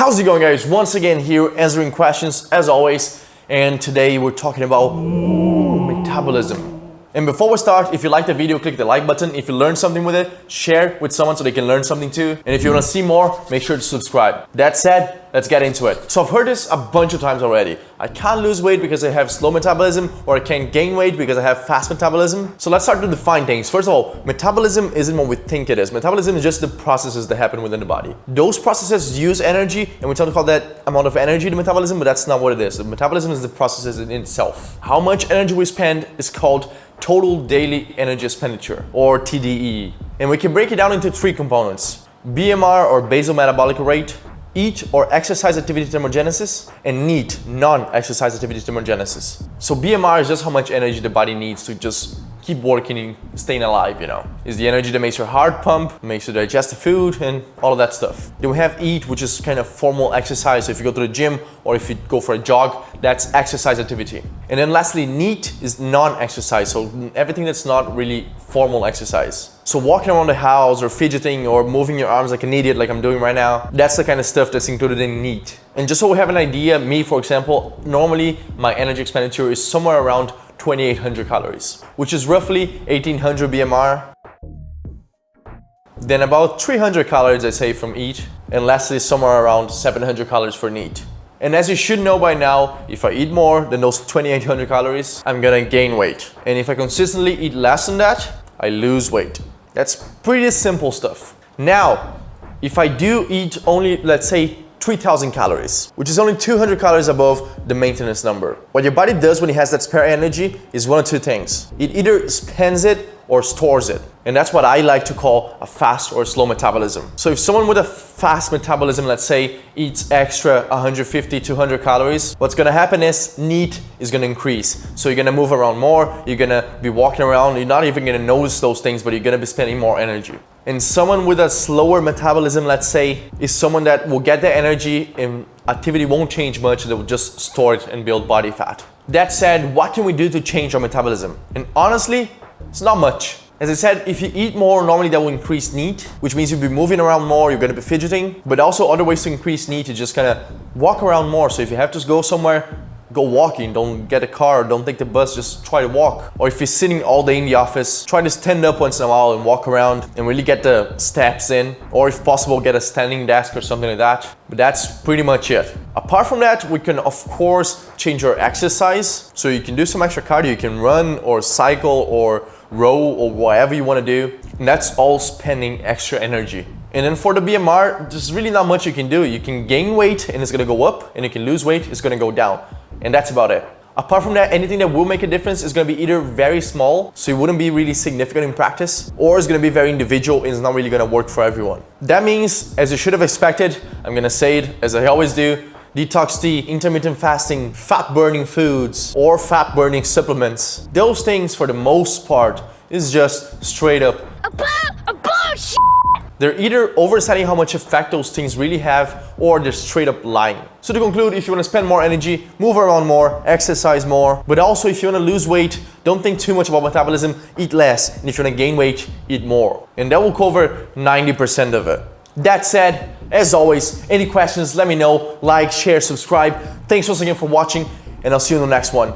How's it going, guys? Once again here answering questions as always, and today we're talking about metabolism. And before we start, if you like the video, click the like button. If you learned something with it, share with someone so they can learn something too. And if you want to see more, make sure to subscribe. That said, let's get into it. So I've heard this a bunch of times already. I can't lose weight because I have slow metabolism, or I can't gain weight because I have fast metabolism. So let's start to define things. First of all, metabolism isn't what we think it is. Metabolism is just the processes that happen within the body. Those processes use energy, and we tend to call that amount of energy the metabolism, but that's not what it is. The metabolism is the processes in itself. How much energy we spend is called total daily energy expenditure, or TDE. And we can break it down into three components: BMR, or basal metabolic rate, EAT, or exercise activity thermogenesis, and NEAT, non-exercise activity thermogenesis. So BMR is just how much energy the body needs to just keep working and staying alive, you know. It's the energy that makes your heart pump, makes you digest the food, and all of that stuff. Then we have EAT, which is kind of formal exercise. So if you go to the gym or if you go for a jog, that's exercise activity. And then lastly, NEAT is non-exercise, so everything that's not really formal exercise. So walking around the house or fidgeting or moving your arms like an idiot like I'm doing right now, that's the kind of stuff that's included in NEAT. And just so we have an idea, me for example, normally my energy expenditure is somewhere around 2,800 calories, which is roughly 1,800 BMR. Then about 300 calories I say from EAT, and lastly somewhere around 700 calories for NEAT. And as you should know by now, if I eat more than those 2,800 calories, I'm gonna gain weight. And if I consistently eat less than that, I lose weight. That's pretty simple stuff. Now, if I do eat only, let's say, 3,000 calories, which is only 200 calories above the maintenance number, what your body does when it has that spare energy is one of two things. It either spends it or stores it. And that's what I like to call a fast or slow metabolism. So if someone with a fast metabolism, let's say, eats extra 150, 200 calories, what's gonna happen is NEAT is gonna increase. So you're gonna move around more, you're gonna be walking around, you're not even gonna notice those things, but you're gonna be spending more energy. And someone with a slower metabolism, let's say, is someone that will get the energy and activity won't change much, they will just store it and build body fat. That said, what can we do to change our metabolism? And honestly, it's not much. As I said, if you eat more, normally that will increase NEAT, which means you'll be moving around more, you're gonna be fidgeting. But also other ways to increase NEAT is just kinda walk around more. So if you have to go somewhere, go walking, don't get a car, don't take the bus, just try to walk. Or if you're sitting all day in the office, try to stand up once in a while and walk around and really get the steps in. Or if possible, get a standing desk or something like that. But that's pretty much it. Apart from that, we can of course change our exercise. So you can do some extra cardio, you can run or cycle or row or whatever you want to do. And that's all spending extra energy. And then for the BMR, there's really not much you can do. You can gain weight and it's gonna go up, and you can lose weight, it's gonna go down. And that's about it. Apart from that, anything that will make a difference is gonna be either very small, so it wouldn't be really significant in practice, or it's gonna be very individual and it's not really gonna work for everyone. That means, as you should have expected, I'm gonna say it as I always do, detox tea, intermittent fasting, fat burning foods, or fat burning supplements. Those things for the most part is just straight up bullshit. They're either overselling how much effect those things really have, or they're straight up lying. So to conclude, if you want to spend more energy, move around more, exercise more, but also if you want to lose weight, don't think too much about metabolism, eat less, and if you want to gain weight, eat more. And that will cover 90% of it. That said, as always, any questions, let me know. Like, share, subscribe. Thanks once again for watching, and I'll see you in the next one.